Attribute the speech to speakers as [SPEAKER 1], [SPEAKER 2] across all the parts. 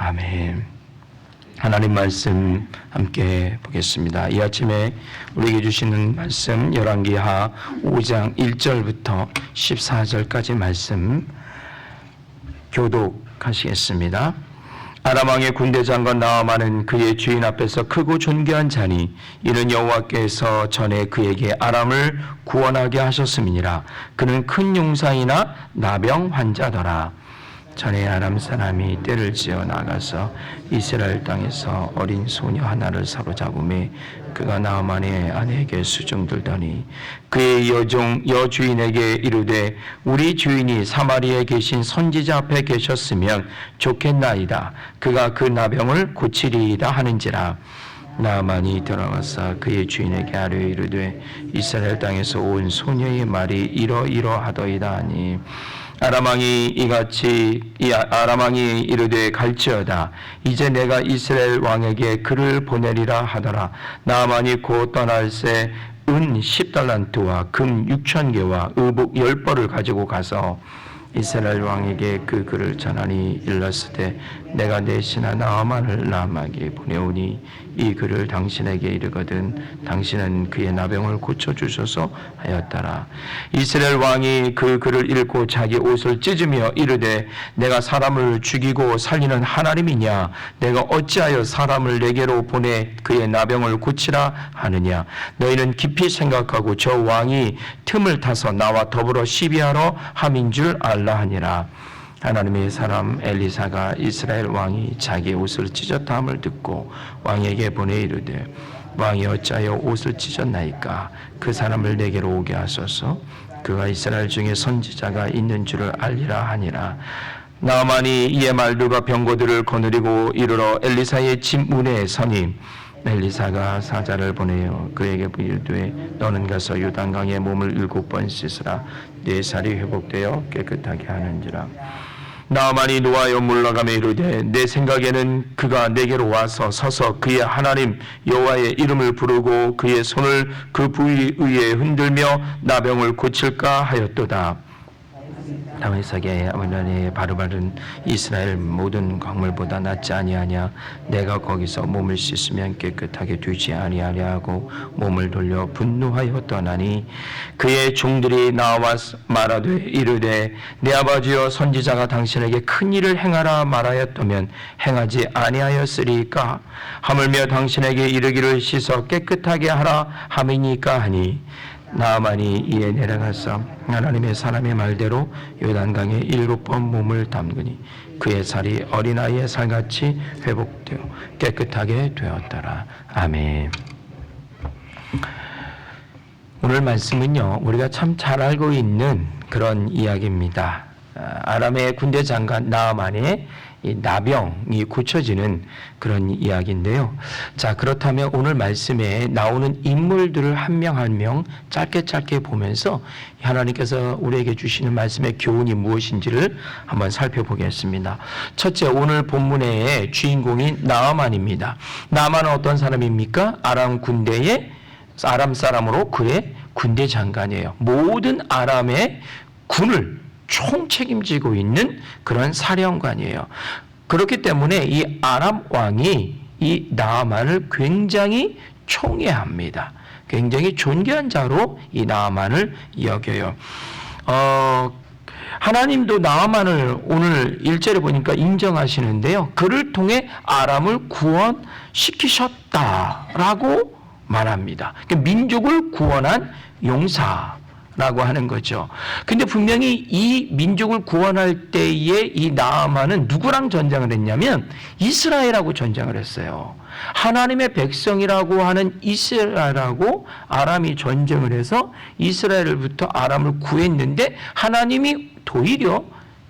[SPEAKER 1] 아멘. 하나님 말씀 함께 보겠습니다. 이 아침에 우리에게 주시는 말씀 열왕기하 5장 1절부터 14절까지 말씀 교독하시겠습니다. 아람 왕의 군대 장관 나아만은 그의 주인 앞에서 크고 존귀한 자니 이는 여호와께서 전에 그에게 아람을 구원하게 하셨음이니라. 그는 큰 용사이나 나병 환자더라. 전에 아람 사람이 떼를 지어 나가서 이스라엘 땅에서 어린 소녀 하나를 사로잡음에 그가 나아만의 아내에게 수종들더니 그의 여주인에게 이르되 우리 주인이 사마리아에 계신 선지자 앞에 계셨으면 좋겠나이다. 그가 그 나병을 고치리이다 하는지라. 나아만이 들어가서 그의 주인에게 아뢰 이르되 이스라엘 땅에서 온 소녀의 말이 이러이러하더이다 하니 아람 왕이 이르되 갈지어다. 이제 내가 이스라엘 왕에게 글을 보내리라 하더라. 나아만이 곧 떠날새 은 10달란트와 금 6,000개와 의복 10벌을 가지고 가서 이스라엘 왕에게 그 글을 전하니 일렀으되 내가 내 신하 나아만을 라마게 보내오니 이 글을 당신에게 이르거든 당신은 그의 나병을 고쳐주소서 하였더라. 이스라엘 왕이 그 글을 읽고 자기 옷을 찢으며 이르되 내가 사람을 죽이고 살리는 하나님이냐? 내가 어찌하여 사람을 내게로 보내 그의 나병을 고치라 하느냐? 너희는 깊이 생각하고 저 왕이 틈을 타서 나와 더불어 시비하러 함인 줄 알라 하니라. 하나님의 사람 엘리사가 이스라엘 왕이 자기 옷을 찢었다 함을 듣고 왕에게 보내 이르되 왕이 어찌하여 옷을 찢었나이까? 그 사람을 내게로 오게 하소서. 그가 이스라엘 중에 선지자가 있는 줄을 알리라 하니라. 나아만이 이에 말들과 병거들을 거느리고 이르러 엘리사의 집 문에 서니 엘리사가 사자를 보내어 그에게 이르되 너는 가서 요단강에 몸을 7번 씻으라. 네 살이 회복되어 깨끗하게 하는지라. 나아만이 노하여 물러가며 이르되 내 생각에는 그가 내게로 와서 서서 그의 하나님 여호와의 이름을 부르고 그의 손을 그 부위 위에 흔들며 나병을 고칠까 하였도다. 다윗에게 아므리의 바르바른 이스라엘 모든 광물보다 낫지 아니하냐? 내가 거기서 몸을 씻으면 깨끗하게 되지 아니하랴 하고 몸을 돌려 분노하여 떠나니 그의 종들이 나와 말하되 이르되 내 아버지여 선지자가 당신에게 큰 일을 행하라 말하였다면 행하지 아니하였으리까? 하물며 당신에게 이르기를 씻어 깨끗하게 하라 함이니까 하니 나아만이 이에 내려가서 하나님의 사람의 말대로 요단강에 7번 몸을 담그니 그의 살이 어린아이의 살같이 회복되어 깨끗하게 되었더라. 아멘. 오늘 말씀은요, 우리가 참 잘 알고 있는 그런 이야기입니다. 아람의 군대 장관 나아만의 이 나병이 고쳐지는 그런 이야기인데요. 자, 그렇다면 오늘 말씀에 나오는 인물들을 한 명 한 명 짧게 보면서 하나님께서 우리에게 주시는 말씀의 교훈이 무엇인지를 한번 살펴보겠습니다. 첫째, 오늘 본문의 주인공인 나아만입니다. 나아만은 어떤 사람입니까? 아람 군대의 아람 사람으로 그의 군대 장관이에요. 모든 아람의 군을 총책임지고 있는 그런 사령관이에요. 그렇기 때문에 이 아람 왕이 이 나아만을 굉장히 총애합니다. 굉장히 존귀한 자로 이 나아만을 여겨요. 하나님도 나아만을 오늘 1절에 보니까 인정하시는데요. 그를 통해 아람을 구원시키셨다라고 말합니다. 민족을 구원한 용사라고 하는 거죠. 근데 분명히 이 민족을 구원할 때에 이 나아만은 누구랑 전쟁을 했냐면 이스라엘하고 전쟁을 했어요. 하나님의 백성이라고 하는 이스라엘하고 아람이 전쟁을 해서 이스라엘부터 아람을 구했는데 하나님이 도리어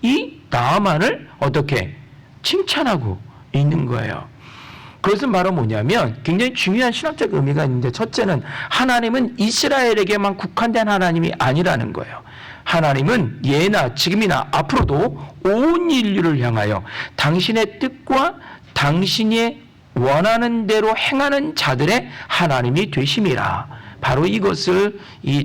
[SPEAKER 1] 이 나아만을 어떻게 칭찬하고 있는 거예요. 그것은 바로 뭐냐면 굉장히 중요한 신학적 의미가 있는데, 첫째는 하나님은 이스라엘에게만 국한된 하나님이 아니라는 거예요. 하나님은 예나 지금이나 앞으로도 온 인류를 향하여 당신의 뜻과 당신이 원하는 대로 행하는 자들의 하나님이 되심이라. 바로 이것을 이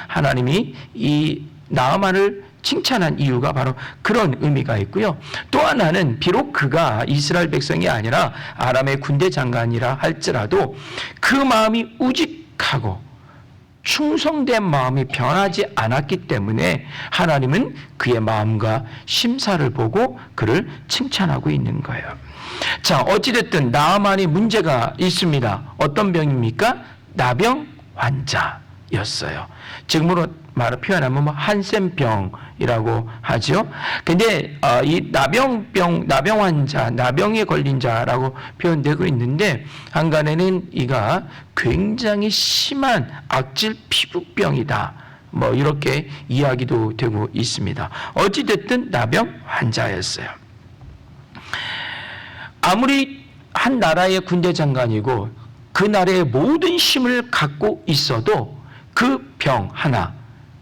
[SPEAKER 1] 하나님이 이 나아만을 칭찬한 이유가 바로 그런 의미가 있고요. 또 하나는 비록 그가 이스라엘 백성이 아니라 아람의 군대 장관이라 할지라도 그 마음이 우직하고 충성된 마음이 변하지 않았기 때문에 하나님은 그의 마음과 심사를 보고 그를 칭찬하고 있는 거예요. 자, 어찌됐든 나아만이 문제가 있습니다. 어떤 병입니까? 나병 환자였어요. 지금으로 표현하면 한센병이라고 하죠. 근데 이 나병 환자, 나병에 걸린 자라고 표현되고 있는데 한간에는 이가 굉장히 심한 악질 피부병이다. 이렇게 이야기도 되고 있습니다. 어찌됐든 나병 환자였어요. 아무리 한 나라의 군대 장관이고 그 나라의 모든 힘을 갖고 있어도 그 병 하나,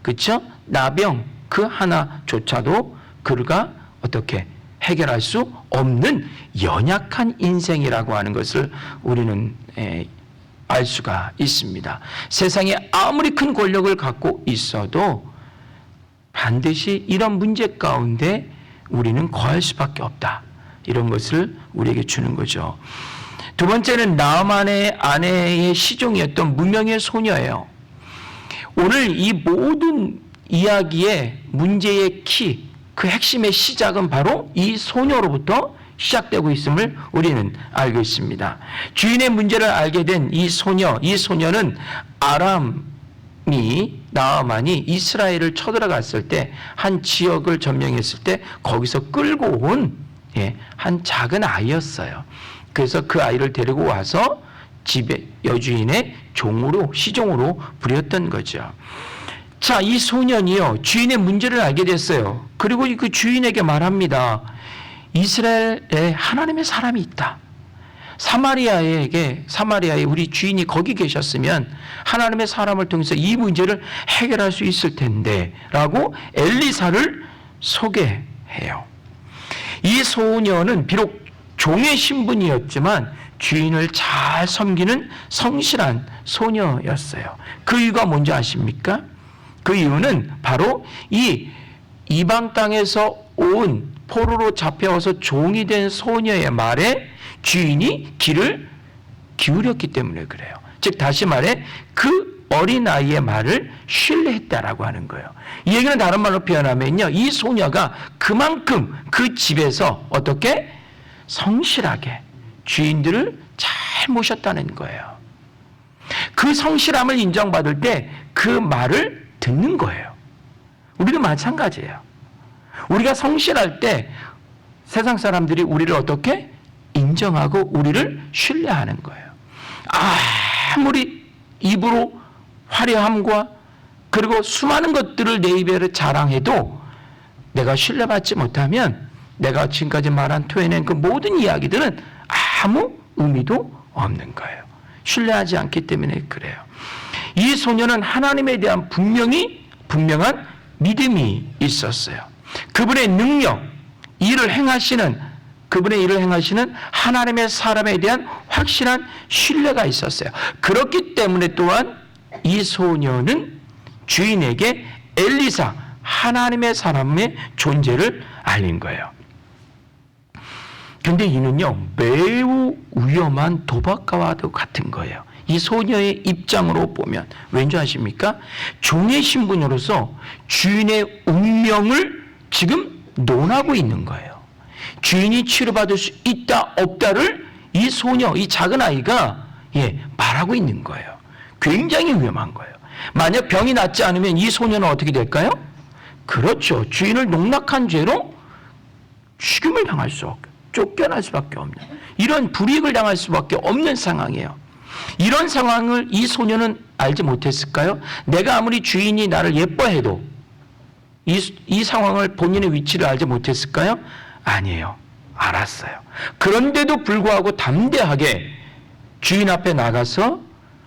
[SPEAKER 1] 그렇죠? 나병 그 하나조차도 그가 어떻게 해결할 수 없는 연약한 인생이라고 하는 것을 우리는 알 수가 있습니다. 세상에 아무리 큰 권력을 갖고 있어도 반드시 이런 문제 가운데 우리는 거할 수밖에 없다. 이런 것을 우리에게 주는 거죠. 두 번째는 나아만의 아내의 시종이었던 무명의 소녀예요. 오늘 이 모든 이야기의 문제의 키, 그 핵심의 시작은 바로 이 소녀로부터 시작되고 있음을 우리는 알고 있습니다. 주인의 문제를 알게 된 이 소녀는 나아만이 이스라엘을 쳐들어갔을 때 한 지역을 점령했을 때 거기서 끌고 온 한 작은 아이였어요. 그래서 그 아이를 데리고 와서 집에 여주인의 시종으로 부렸던 거죠. 자, 이 소년이요, 주인의 문제를 알게 됐어요. 그리고 그 주인에게 말합니다. 이스라엘에 하나님의 사람이 있다. 사마리아에 우리 주인이 거기 계셨으면 하나님의 사람을 통해서 이 문제를 해결할 수 있을 텐데 라고 엘리사를 소개해요. 이 소녀는 비록 종의 신분이었지만 주인을 잘 섬기는 성실한 소녀였어요. 그 이유가 뭔지 아십니까? 그 이유는 바로 이 이방 땅에서 온 포로로 잡혀와서 종이 된 소녀의 말에 주인이 귀를 기울였기 때문에 그래요. 즉 다시 말해 그 어린아이의 말을 신뢰했다라고 하는 거예요. 이 얘기는 다른 말로 표현하면요, 이 소녀가 그만큼 그 집에서 어떻게 성실하게 주인들을 잘 모셨다는 거예요. 그 성실함을 인정받을 때 그 말을 듣는 거예요. 우리도 마찬가지예요. 우리가 성실할 때 세상 사람들이 우리를 어떻게 인정하고 우리를 신뢰하는 거예요. 아무리 입으로 화려함과 그리고 수많은 것들을 내 입에 자랑해도 내가 신뢰받지 못하면 내가 지금까지 토해낸 그 모든 이야기들은 아무 의미도 없는 거예요. 신뢰하지 않기 때문에 그래요. 이 소녀는 하나님에 대한 분명한 믿음이 있었어요. 그분의 능력, 그분의 일을 행하시는 하나님의 사람에 대한 확실한 신뢰가 있었어요. 그렇기 때문에 또한 이 소녀는 주인에게 엘리사, 하나님의 사람의 존재를 알린 거예요. 근데 이는요, 매우 위험한 도박가와도 같은 거예요. 이 소녀의 입장으로 보면 왠지 아십니까? 종의 신분으로서 주인의 운명을 지금 논하고 있는 거예요. 주인이 치료받을 수 있다 없다를 이 소녀, 이 작은 아이가 말하고 있는 거예요. 굉장히 위험한 거예요. 만약 병이 낫지 않으면 이 소녀는 어떻게 될까요? 그렇죠. 주인을 농락한 죄로 죽임을 당할 수 없고 쫓겨날 수밖에 없는, 이런 불이익을 당할 수밖에 없는 상황이에요. 이런 상황을 이 소녀는 알지 못했을까요? 내가 아무리 주인이 나를 예뻐해도 이 상황을, 본인의 위치를 알지 못했을까요? 아니에요. 알았어요. 그런데도 불구하고 담대하게 주인 앞에 나가서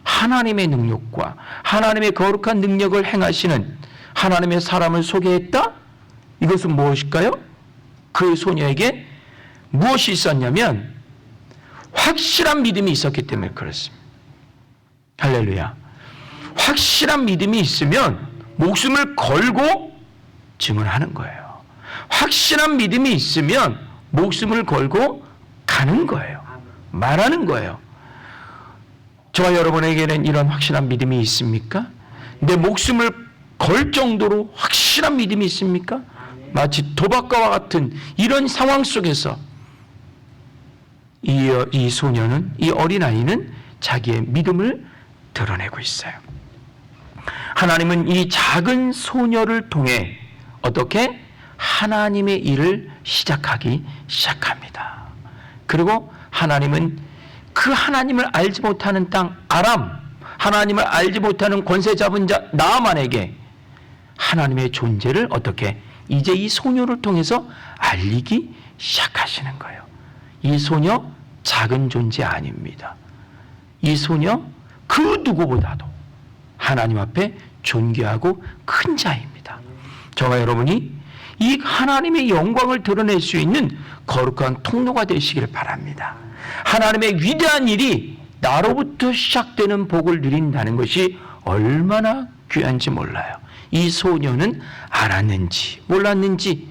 [SPEAKER 1] 하나님의 능력과 하나님의 거룩한 능력을 행하시는 하나님의 사람을 소개했다? 이것은 무엇일까요? 그 소녀에게 무엇이 있었냐면 확실한 믿음이 있었기 때문에 그렇습니다. 할렐루야. 확실한 믿음이 있으면 목숨을 걸고 증언하는 거예요. 확실한 믿음이 있으면 목숨을 걸고 가는 거예요. 말하는 거예요. 저와 여러분에게는 이런 확실한 믿음이 있습니까? 내 목숨을 걸 정도로 확실한 믿음이 있습니까? 마치 도박과와 같은 이런 상황 속에서 이 소녀는, 이 어린아이는 자기의 믿음을 드러내고 있어요. 하나님은 이 작은 소녀를 통해 어떻게 하나님의 일을 시작합니다. 그리고 하나님은 그 하나님을 알지 못하는 땅 아람, 하나님을 알지 못하는 권세 잡은 자 나아만에게 하나님의 존재를 어떻게 이제 이 소녀를 통해서 알리기 시작하시는 거예요. 이 소녀 작은 존재 아닙니다. 이 소녀 그 누구보다도 하나님 앞에 존귀하고 큰 자입니다. 저와 여러분이 이 하나님의 영광을 드러낼 수 있는 거룩한 통로가 되시길 바랍니다. 하나님의 위대한 일이 나로부터 시작되는 복을 누린다는 것이 얼마나 귀한지 몰라요. 이 소녀는 알았는지 몰랐는지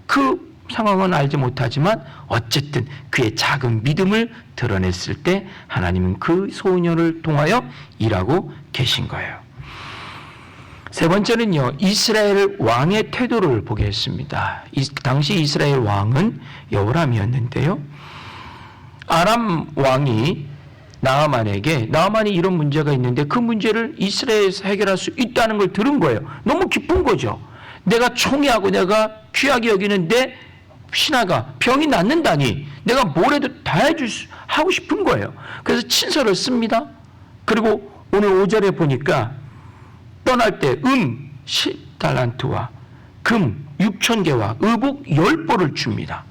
[SPEAKER 1] 그 상황은 알지 못하지만 어쨌든 그의 작은 믿음을 드러냈을 때 하나님은 그 소녀를 통하여 일하고 계신 거예요. 세 번째는요, 이스라엘 왕의 태도를 보겠습니다. 당시 이스라엘 왕은 여호람이었는데요, 아람 왕이 나아만이 이런 문제가 있는데 그 문제를 이스라엘에서 해결할 수 있다는 걸 들은 거예요. 너무 기쁜 거죠. 내가 총애하고 내가 귀하게 여기는 내 신하가 병이 낫는다니 내가 뭐라도 다 하고 싶은 거예요. 그래서 친서를 씁니다. 그리고 오늘 5절에 보니까 떠날 때 10달란트와 금 6,000개와 의복 10벌을 줍니다.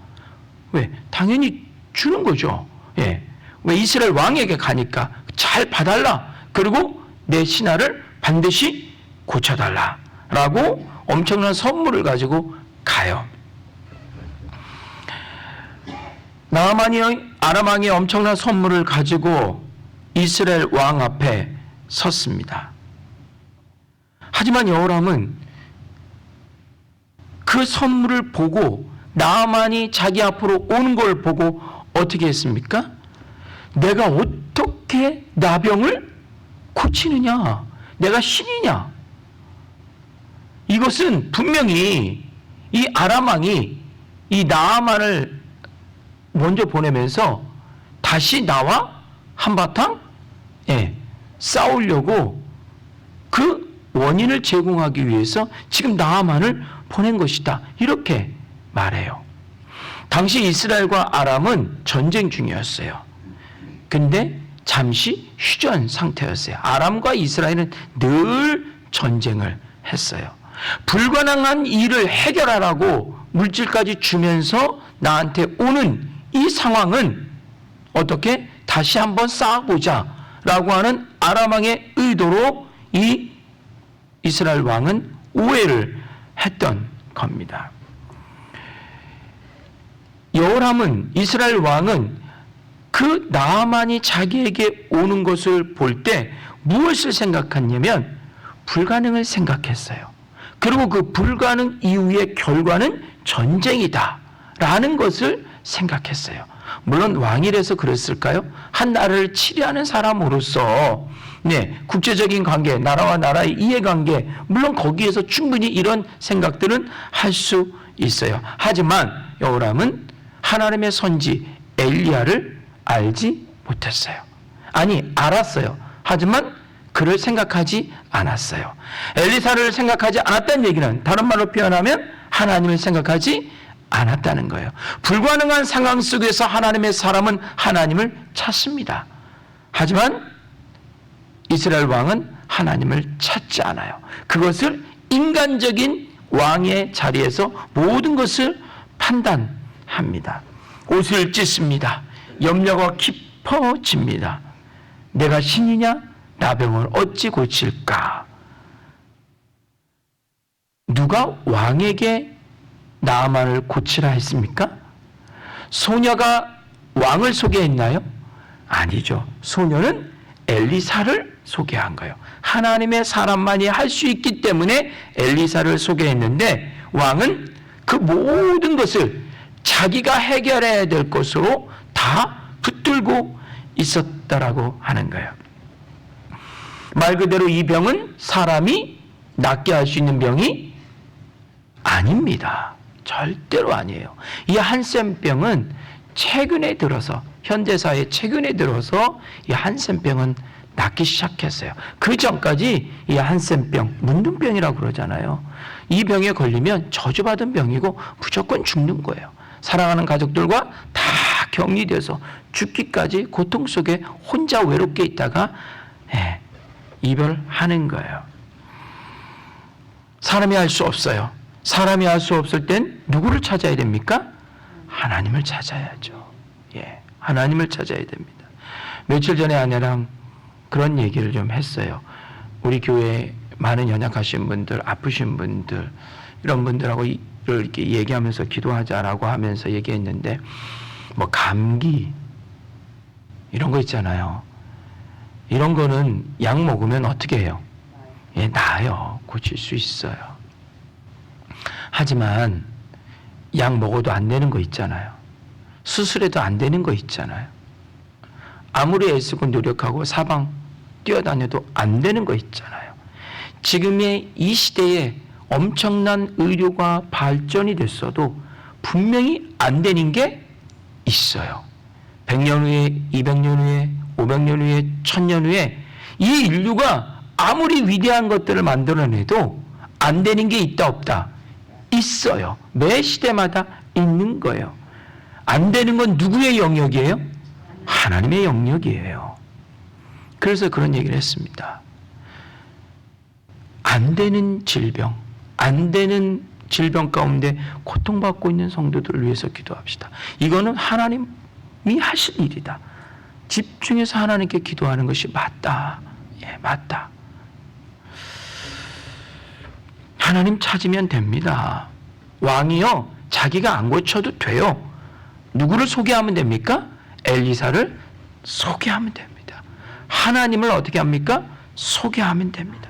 [SPEAKER 1] 왜? 당연히 주는 거죠. 예. 왜? 이스라엘 왕에게 가니까 잘 봐달라. 그리고 내 신하를 반드시 고쳐달라. 라고 엄청난 선물을 가지고 가요. 나아만이 아람 왕의 엄청난 선물을 가지고 이스라엘 왕 앞에 섰습니다. 하지만 여호람은 그 선물을 보고 나아만이 자기 앞으로 오는 걸 보고 어떻게 했습니까? 내가 어떻게 나병을 고치느냐? 내가 신이냐? 이것은 분명히 이 아람 왕이 이 나아만을 먼저 보내면서 다시 나와 한바탕 싸우려고 그 원인을 제공하기 위해서 지금 나아만을 보낸 것이다. 이렇게 말해요. 당시 이스라엘과 아람은 전쟁 중이었어요. 근데 잠시 휴전 상태였어요. 아람과 이스라엘은 늘 전쟁을 했어요. 불가능한 일을 해결하라고 물질까지 주면서 나한테 오는 이 상황은 어떻게 다시 한번 싸워보자 라고 하는 아람 왕의 의도로 이 이스라엘 왕은 오해를 했던 겁니다. 여호람은, 이스라엘 왕은 그 나아만이 자기에게 오는 것을 볼 때 무엇을 생각했냐면 불가능을 생각했어요. 그리고 그 불가능 이후의 결과는 전쟁이다 라는 것을 생각했어요. 물론 왕이라서 그랬을까요? 한 나라를 치리하는 사람으로서 국제적인 관계, 나라와 나라의 이해관계, 물론 거기에서 충분히 이런 생각들은 할 수 있어요. 하지만 여호람은 하나님의 선지 엘리야를 알지 못했어요. 아니, 알았어요. 하지만 그를 생각하지 않았어요. 엘리사를 생각하지 않았다는 얘기는 다른 말로 표현하면 하나님을 생각하지 않았다는 거예요. 불가능한 상황 속에서 하나님의 사람은 하나님을 찾습니다. 하지만 이스라엘 왕은 하나님을 찾지 않아요. 그것을 인간적인 왕의 자리에서 모든 것을 판단합니다. 옷을 찢습니다. 염려가 깊어집니다. 내가 신이냐? 나병을 어찌 고칠까? 누가 왕에게 나아만을 고치라 했습니까? 소녀가 왕을 소개했나요? 아니죠. 소녀는 엘리사를 소개한 거예요. 하나님의 사람만이 할 수 있기 때문에 엘리사를 소개했는데, 왕은 그 모든 것을 자기가 해결해야 될 것으로 다 붙들고 있었다라고 하는 거예요. 말 그대로 이 병은 사람이 낫게 할 수 있는 병이 아닙니다. 절대로 아니에요. 이 한센병은 최근에 들어서, 현대사에 최근에 들어서 이 한센병은 낫기 시작했어요. 그 전까지 이 한센병, 문둥병이라고 그러잖아요. 이 병에 걸리면 저주받은 병이고 무조건 죽는 거예요. 사랑하는 가족들과 다 격리돼서 죽기까지 고통 속에 혼자 외롭게 있다가 이별하는 거예요. 사람이 할 수 없어요. 사람이 할 수 없을 땐 누구를 찾아야 됩니까? 하나님을 찾아야죠. 하나님을 찾아야 됩니다. 며칠 전에 아내랑 그런 얘기를 좀 했어요. 우리 교회에 많은 연약하신 분들, 아프신 분들, 이런 분들하고 이렇게 얘기하면서 기도하자라고 하면서 얘기했는데, 뭐 감기 이런 거 있잖아요. 이런 거는 약 먹으면 어떻게 해요? 나아요. 고칠 수 있어요. 하지만 약 먹어도 안 되는 거 있잖아요. 수술해도 안 되는 거 있잖아요. 아무리 애쓰고 노력하고 사방 뛰어다녀도 안 되는 거 있잖아요. 지금의 이 시대에 엄청난 의료가 발전이 됐어도 분명히 안 되는 게 있어요. 100년 후에, 200년 후에, 500년 후에, 1000년 후에 이 인류가 아무리 위대한 것들을 만들어내도 안 되는 게 있다 없다? 있어요. 매 시대마다 있는 거예요. 안 되는 건 누구의 영역이에요? 하나님의 영역이에요. 그래서 그런 얘기를 했습니다. 안 되는 질병, 안 되는 질병 가운데 고통받고 있는 성도들을 위해서 기도합시다. 이거는 하나님이 하실 일이다. 집중해서 하나님께 기도하는 것이 맞다. 맞다. 하나님 찾으면 됩니다. 왕이요, 자기가 안 고쳐도 돼요. 누구를 소개하면 됩니까? 엘리사를 소개하면 됩니다. 하나님을 어떻게 합니까? 소개하면 됩니다.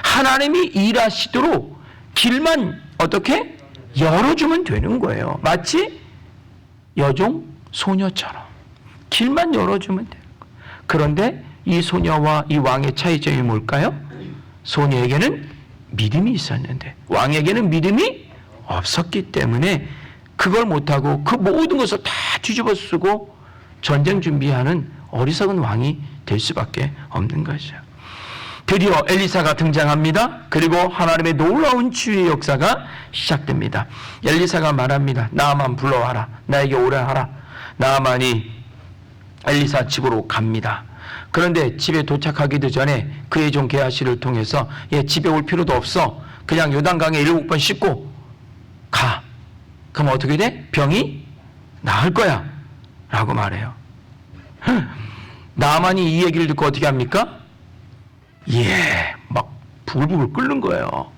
[SPEAKER 1] 하나님이 일하시도록 길만 어떻게? 열어주면 되는 거예요. 마치 여종 소녀처럼 길만 열어주면 되는 거예요. 그런데 이 소녀와 이 왕의 차이점이 뭘까요? 소녀에게는 믿음이 있었는데 왕에게는 믿음이 없었기 때문에 그걸 못하고 그 모든 것을 다 뒤집어 쓰고 전쟁 준비하는 어리석은 왕이 될 수밖에 없는 것이죠. 드디어 엘리사가 등장합니다. 그리고 하나님의 놀라운 치유의 역사가 시작됩니다. 엘리사가 말합니다. 나아만 불러와라. 나에게 오라 하라. 나아만이 엘리사 집으로 갑니다. 그런데 집에 도착하기도 전에 그의 종 게하시를 통해서 집에 올 필요도 없어. 그냥 요단강에 7번 씻고 가. 그럼 어떻게 돼? 병이 나을 거야. 라고 말해요. 나아만이 이 얘기를 듣고 어떻게 합니까? 막 부글부글 끓는 거예요.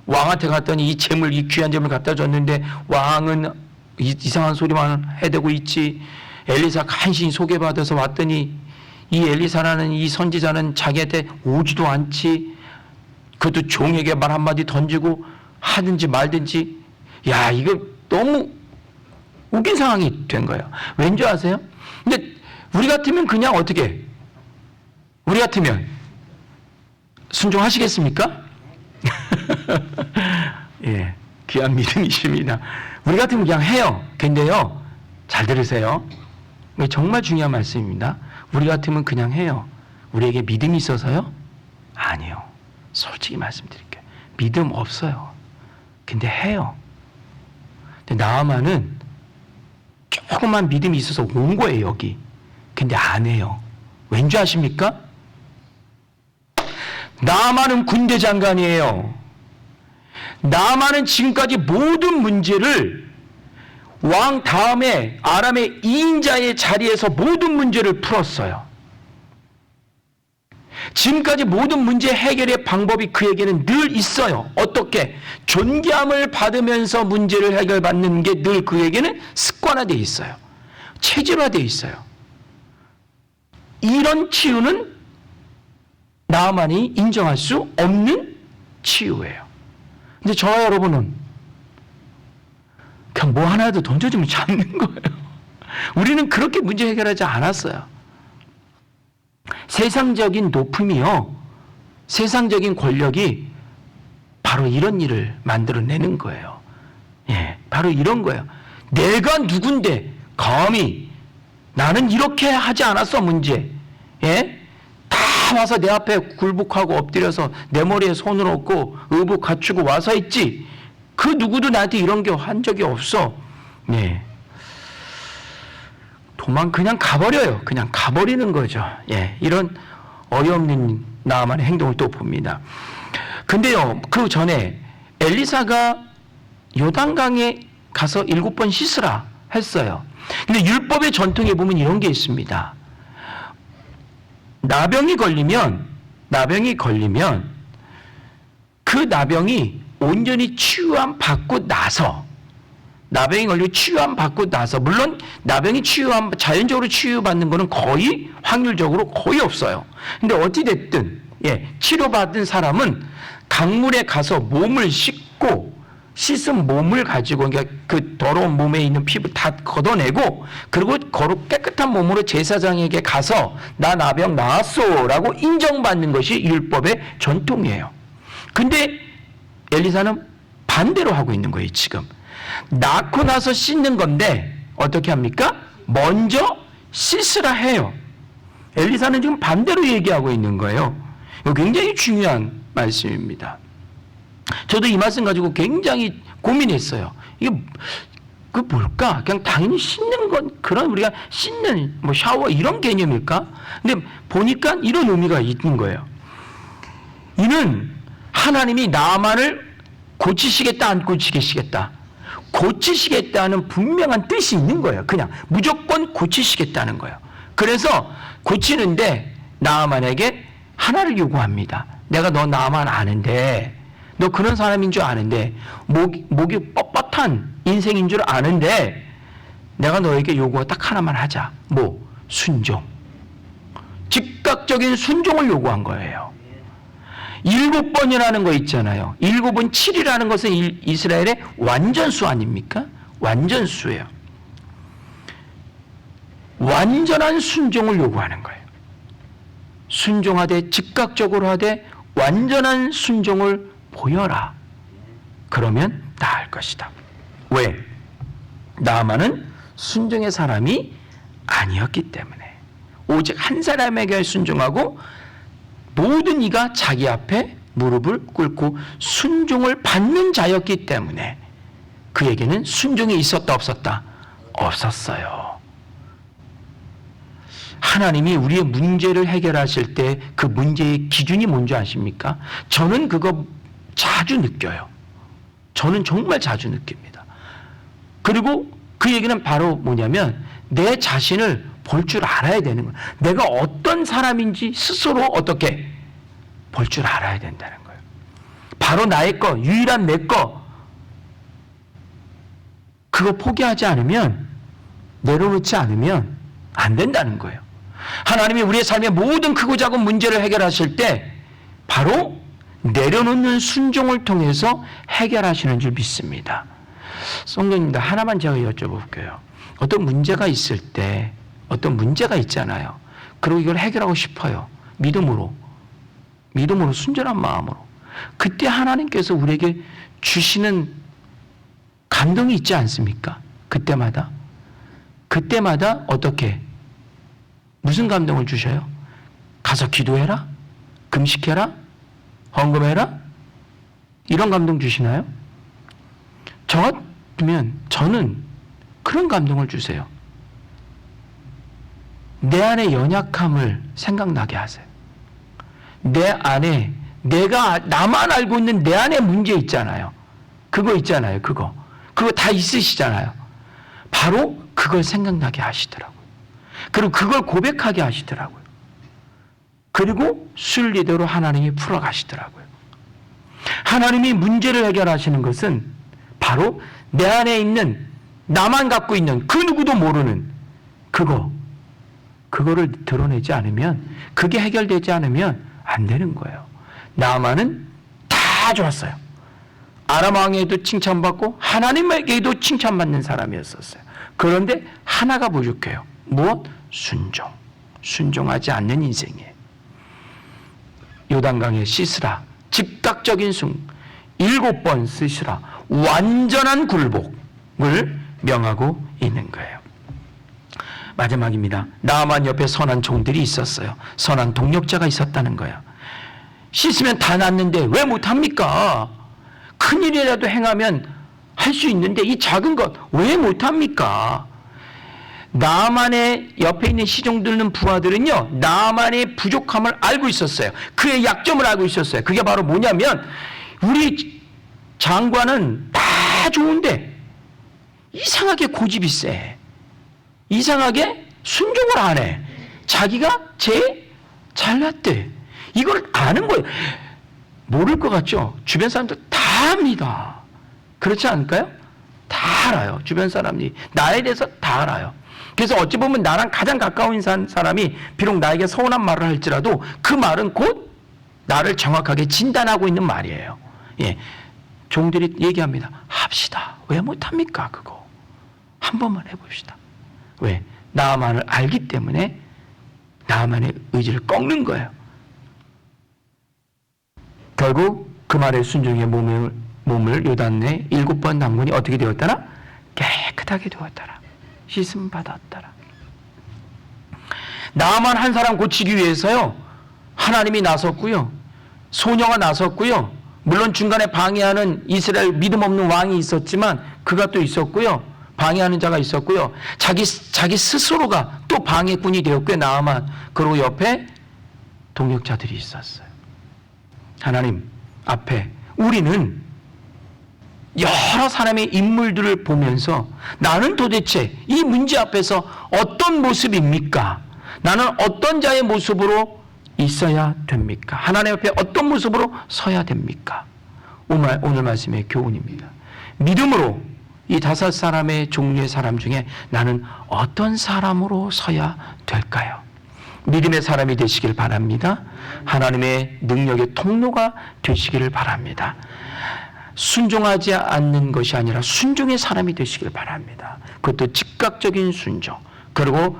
[SPEAKER 1] 왕한테 갔더니 이 재물, 이 귀한 재물 갖다 줬는데 왕은 이상한 소리만 해대고 있지. 엘리사 간신히 소개받아서 왔더니 이 엘리사라는 이 선지자는 자기한테 오지도 않지. 그것도 종에게 말 한마디 던지고 하든지 말든지. 이거 너무 웃긴 상황이 된 거예요. 왠지 아세요? 근데 우리 같으면 그냥 어떻게? 우리 같으면 순종하시겠습니까? 귀한 믿음이십니다. 우리 같으면 그냥 해요. 근데요, 잘 들으세요. 정말 중요한 말씀입니다. 우리 같으면 그냥 해요. 우리에게 믿음이 있어서요? 아니요. 솔직히 말씀드릴게요. 믿음 없어요. 근데 해요. 근데 나아만은 조금만 믿음이 있어서 온 거예요, 여기. 근데 안 해요. 왠지 아십니까? 나아만은 군대 장관이에요. 나아만은 지금까지 모든 문제를 왕 다음에 아람의 2인자의 자리에서 모든 문제를 풀었어요. 지금까지 모든 문제 해결의 방법이 그에게는 늘 있어요. 어떻게? 존귀함을 받으면서 문제를 해결받는 게 늘 그에게는 습관화되어 있어요. 체질화되어 있어요. 이런 치유는 나만이 인정할 수 없는 치유예요. 근데 저와 여러분은 그냥 뭐 하나라도 던져주면 잡는 거예요. 우리는 그렇게 문제 해결하지 않았어요. 세상적인 높음이요, 세상적인 권력이 바로 이런 일을 만들어내는 거예요. 예, 바로 이런 거예요. 내가 누군데 감히, 나는 이렇게 하지 않았어 문제. 예? 다 와서 내 앞에 굴복하고 엎드려서 내 머리에 손을 얹고 의복 갖추고 와서 있지. 그 누구도 나한테 이런 게 한 적이 없어. 예. 그냥 가버려요. 그냥 가버리는 거죠. 예. 이런 어이없는 나만의 행동을 또 봅니다. 근데요, 그 전에 엘리사가 요단강에 가서 7번 씻으라 했어요. 근데 율법의 전통에 보면 이런 게 있습니다. 나병이 걸리면 그 나병이 온전히 치유함 받고 나서, 나병이 걸리고 치유함 받고 나서, 물론 나병이 자연적으로 치유받는 거는 거의 확률적으로 거의 없어요. 근데 어찌됐든 예, 치료받은 사람은 강물에 가서 몸을 씻은 몸을 가지고, 그러니까 그 더러운 몸에 있는 피부 다 걷어내고, 그리고 깨끗한 몸으로 제사장에게 가서 나 나병 나았소 라고 인정받는 것이 율법의 전통이에요. 근데 엘리사는 반대로 하고 있는 거예요. 지금 낳고 나서 씻는 건데 어떻게 합니까? 먼저 씻으라 해요. 엘리사는 지금 반대로 얘기하고 있는 거예요. 이거 굉장히 중요한 말씀입니다. 저도 이 말씀 가지고 굉장히 고민했어요. 이게 그 뭘까? 그냥 당연히 씻는 건 그런, 우리가 씻는 뭐 샤워 이런 개념일까? 근데 보니까 이런 의미가 있는 거예요. 이는 하나님이 나만을 고치시겠다, 안 고치시겠다. 고치시겠다는 분명한 뜻이 있는 거예요. 그냥 무조건 고치시겠다는 거예요. 그래서 고치는데 나만에게 하나를 요구합니다. 내가 너 나만 아는데, 너 그런 사람인 줄 아는데, 목이 뻣뻣한 인생인 줄 아는데, 내가 너에게 요구가 딱 하나만 하자. 뭐? 순종. 즉각적인 순종을 요구한 거예요. 7번이라는 거 있잖아요. 7은 7이라는 것은 이스라엘의 완전수 아닙니까? 완전수예요. 완전한 순종을 요구하는 거예요. 순종하되, 즉각적으로 하되 완전한 순종을 보여라. 그러면 나을 것이다. 왜? 나아만은 순종의 사람이 아니었기 때문에. 오직 한 사람에게 순종하고 모든 이가 자기 앞에 무릎을 꿇고 순종을 받는 자였기 때문에 그에게는 순종이 있었다 없었다? 없었어요. 하나님이 우리의 문제를 해결하실 때 그 문제의 기준이 뭔지 아십니까? 저는 그거 자주 느껴요. 저는 정말 자주 느낍니다. 그리고 그 얘기는 바로 뭐냐면 내 자신을 볼 줄 알아야 되는 거예요. 내가 어떤 사람인지 스스로 어떻게 볼 줄 알아야 된다는 거예요. 바로 나의 거, 유일한 내 거, 그거 포기하지 않으면, 내려놓지 않으면 안 된다는 거예요. 하나님이 우리의 삶의 모든 크고 작은 문제를 해결하실 때 바로 내려놓는 순종을 통해서 해결하시는 줄 믿습니다. 성도님들, 하나만 제가 여쭤볼게요. 어떤 문제가 있을 때, 어떤 문제가 있잖아요. 그리고 이걸 해결하고 싶어요. 믿음으로 순전한 마음으로. 그때 하나님께서 우리에게 주시는 감동이 있지 않습니까? 그때마다 어떻게, 무슨 감동을 주셔요? 가서 기도해라? 금식해라? 헌금해라? 이런 감동 주시나요? 저 같으면 저는 그런 감동을 주세요. 내 안의 연약함을 생각나게 하세요. 내 안에, 나만 알고 있는 내 안에 문제 있잖아요. 그거 있잖아요. 그거 다 있으시잖아요. 바로 그걸 생각나게 하시더라고요. 그리고 그걸 고백하게 하시더라고요. 그리고 순리대로 하나님이 풀어가시더라고요. 하나님이 문제를 해결하시는 것은 바로 내 안에 있는, 나만 갖고 있는, 그 누구도 모르는 그거를 드러내지 않으면, 그게 해결되지 않으면 안 되는 거예요. 나아만은 다 좋았어요. 아람 왕에게도 칭찬받고 하나님에게도 칭찬받는 사람이었었어요. 그런데 하나가 부족해요. 무엇? 순종. 순종하지 않는 인생이에요. 요단강에 씻으라. 즉각적인 순 7번 쓰시라. 완전한 굴복을 명하고 있는 거예요. 마지막입니다. 나아만 옆에 선한 종들이 있었어요. 선한 동력자가 있었다는 거예요. 씻으면 다 낫는데 왜 못합니까? 큰일이라도 행하면 할 수 있는데 이 작은 것 왜 못합니까? 나아만의 옆에 있는 시종들은 부하들은요, 나아만의 부족함을 알고 있었어요. 그의 약점을 알고 있었어요. 그게 바로 뭐냐면, 우리 장관은 다 좋은데 이상하게 고집이 세. 이상하게 순종을 안 해. 자기가 제일 잘났대. 이걸 아는 거예요. 모를 것 같죠? 주변 사람들 다 압니다. 그렇지 않을까요? 다 알아요. 주변 사람들이 나에 대해서 다 알아요. 그래서 어찌 보면 나랑 가장 가까운 사람이 비록 나에게 서운한 말을 할지라도 그 말은 곧 나를 정확하게 진단하고 있는 말이에요. 예, 종들이 얘기합니다. 합시다. 왜 못합니까? 그거 한 번만 해봅시다. 왜? 나만을 알기 때문에 나만의 의지를 꺾는 거예요. 결국 그 말에 순종의 몸을 요단에 7번 담그니 어떻게 되었더라? 깨끗하게 되었더라. 씻음 받았더라. 나만 한 사람 고치기 위해서요, 하나님이 나섰고요, 소녀가 나섰고요, 물론 중간에 방해하는 이스라엘 믿음 없는 왕이 있었지만 그가 또 있었고요, 방해하는 자가 있었고요, 자기 스스로가 또 방해꾼이 되었고요, 나아만. 그리고 옆에 동력자들이 있었어요. 하나님 앞에 우리는 여러 사람의 인물들을 보면서 나는 도대체 이 문제 앞에서 어떤 모습입니까? 나는 어떤 자의 모습으로 있어야 됩니까? 하나님 앞에 어떤 모습으로 서야 됩니까? 오늘 말씀의 교훈입니다. 믿음으로 이 5사람의 종류의 사람 중에 나는 어떤 사람으로 서야 될까요? 믿음의 사람이 되시길 바랍니다. 하나님의 능력의 통로가 되시기를 바랍니다. 순종하지 않는 것이 아니라 순종의 사람이 되시길 바랍니다. 그것도 즉각적인 순종. 그리고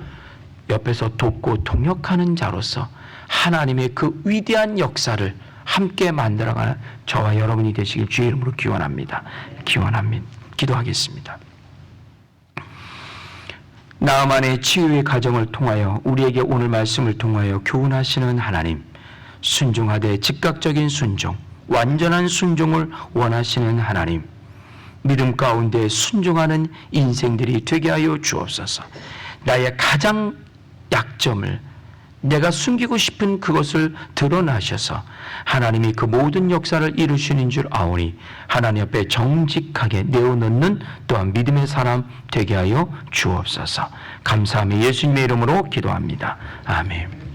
[SPEAKER 1] 옆에서 돕고 동역하는 자로서 하나님의 그 위대한 역사를 함께 만들어가는 저와 여러분이 되시길 주의 이름으로 기원합니다. 기도하겠습니다. 나아만의 치유의 과정을 통하여 우리에게 오늘 말씀을 통하여 교훈하시는 하나님, 순종하되 즉각적인 순종, 완전한 순종을 원하시는 하나님, 믿음 가운데 순종하는 인생들이 되게 하여 주옵소서. 나의 가장 약점을, 내가 숨기고 싶은 그것을 드러나셔서 하나님이 그 모든 역사를 이루시는 줄 아오니 하나님 앞에 정직하게 내어놓는 또한 믿음의 사람 되게 하여 주옵소서. 감사하며 예수님의 이름으로 기도합니다. 아멘.